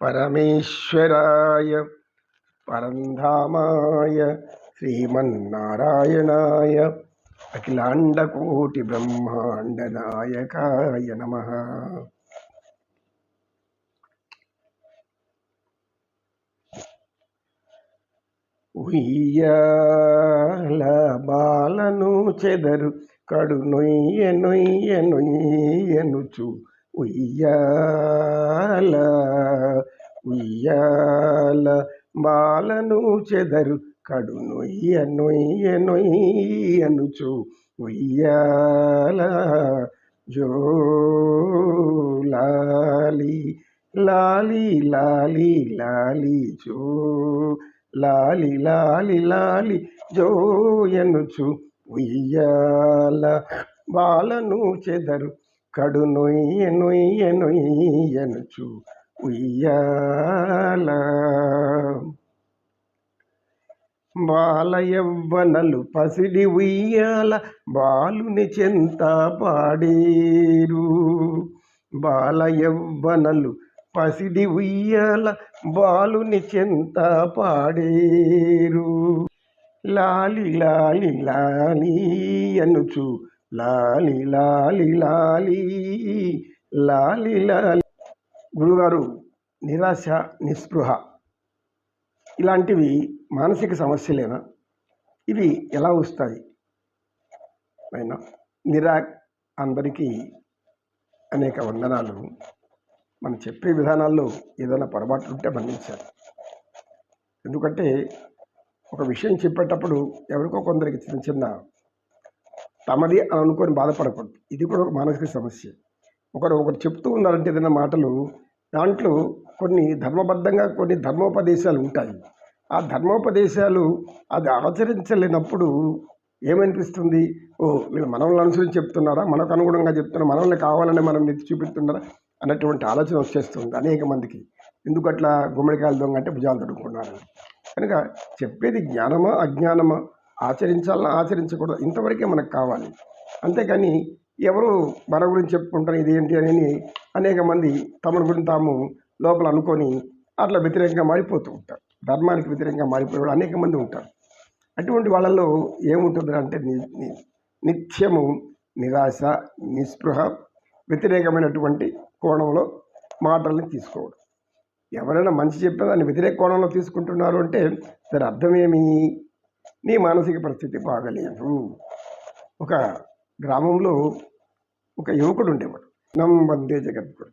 పరమేశ్వరాయ పరంధామాయ శ్రీమన్నారాయణాయ అఖిలాండకోటి బ్రహ్మాండ నాయకాయ నమః. ఉయ్యాల బాలను చెదరు కడు నొయ్య నొయ్య నొయ్యనుచు ఉయ్యాల ఉయ్యాల బాలను చెదరు కడు నొయ్య నొయ్య నొయ్యనుచు ఉయ్యాల జోలాలి లాలి లాలి లాలి జో లాలి లాలి లాలి జోయనుచు ఉయ్యాల బాలను చెదరు కడు నొయ్య నొయ్య నొయ్యనుచు ఉయ్యాల బాల యవ్వనలు పసిడి ఉయ్యాల బాలుని చెంత పాడేరు. బాల యవ్వనలు పసిడి ఉయ్యాల బాలుని చెంత పాడేరు. లాలి లాలి లాలి అనుచు లాలి లాలి లాలి లాలి లాలి. గురుగారు, నిరాశ, నిస్పృహ ఇలాంటివి మానసిక సమస్యలేనా? ఇవి ఎలా వస్తాయి? అయినా అందరికీ అనేక వందనాలు. మనం చెప్పే విధానాల్లో ఏదైనా పొరపాటు ఉంటే మన్నించాలి. ఎందుకంటే ఒక విషయం చెప్పేటప్పుడు ఎవరికో కొందరికి చిన్న చిన్న తమది అని అనుకొని బాధపడకూడదు. ఇది కూడా ఒక మానసిక సమస్య. ఒకరు చెప్తూ ఉన్నారంటే ఏదైనా మాటలు, దాంట్లో కొన్ని ధర్మబద్ధంగా కొన్ని ధర్మోపదేశాలు ఉంటాయి. ఆ ధర్మోపదేశాలు అది ఆచరించలేనప్పుడు ఏమనిపిస్తుంది? వీళ్ళు మనల్ని అనుసరించి చెప్తున్నారా, మనకు అనుగుణంగా చెప్తున్నారా, మనల్ని కావాలని మనం నెత్తి చూపిస్తున్నారా అన్నటువంటి ఆలోచన వచ్చేస్తుంది అనేక మందికి. ఎందుకట్లా గుమ్మడికాయలు దొంగ అంటే భుజాలు తడుపుకున్నారు. కనుక చెప్పేది జ్ఞానమా అజ్ఞానమా, ఆచరించాలన్నా ఆచరించకూడదు, ఇంతవరకే మనకు కావాలి. అంతేకాని ఎవరు మన గురించి చెప్పుకుంటారు ఇదేంటి అని అనేక మంది తమ గురించి తాము లోపల అనుకొని అట్లా వ్యతిరేకంగా మారిపోతూ ఉంటారు. ధర్మానికి వ్యతిరేకంగా మారిపోయే వాళ్ళు అనేక మంది ఉంటారు. అటువంటి వాళ్ళల్లో ఏముంటుంది అంటే నిత్యము నిరాశ, నిస్పృహ, వ్యతిరేకమైనటువంటి కోణంలో మాటల్ని తీసుకోవడం. ఎవరైనా మంచి చెప్పినా దాన్ని వ్యతిరేక కోణంలో తీసుకుంటున్నారు అంటే దాని అర్థమేమి? నీ మానసిక పరిస్థితి బాగలేదు. ఒక గ్రామంలో ఒక యువకుడు ఉండేవాడు. నం వందే జగద్గురు.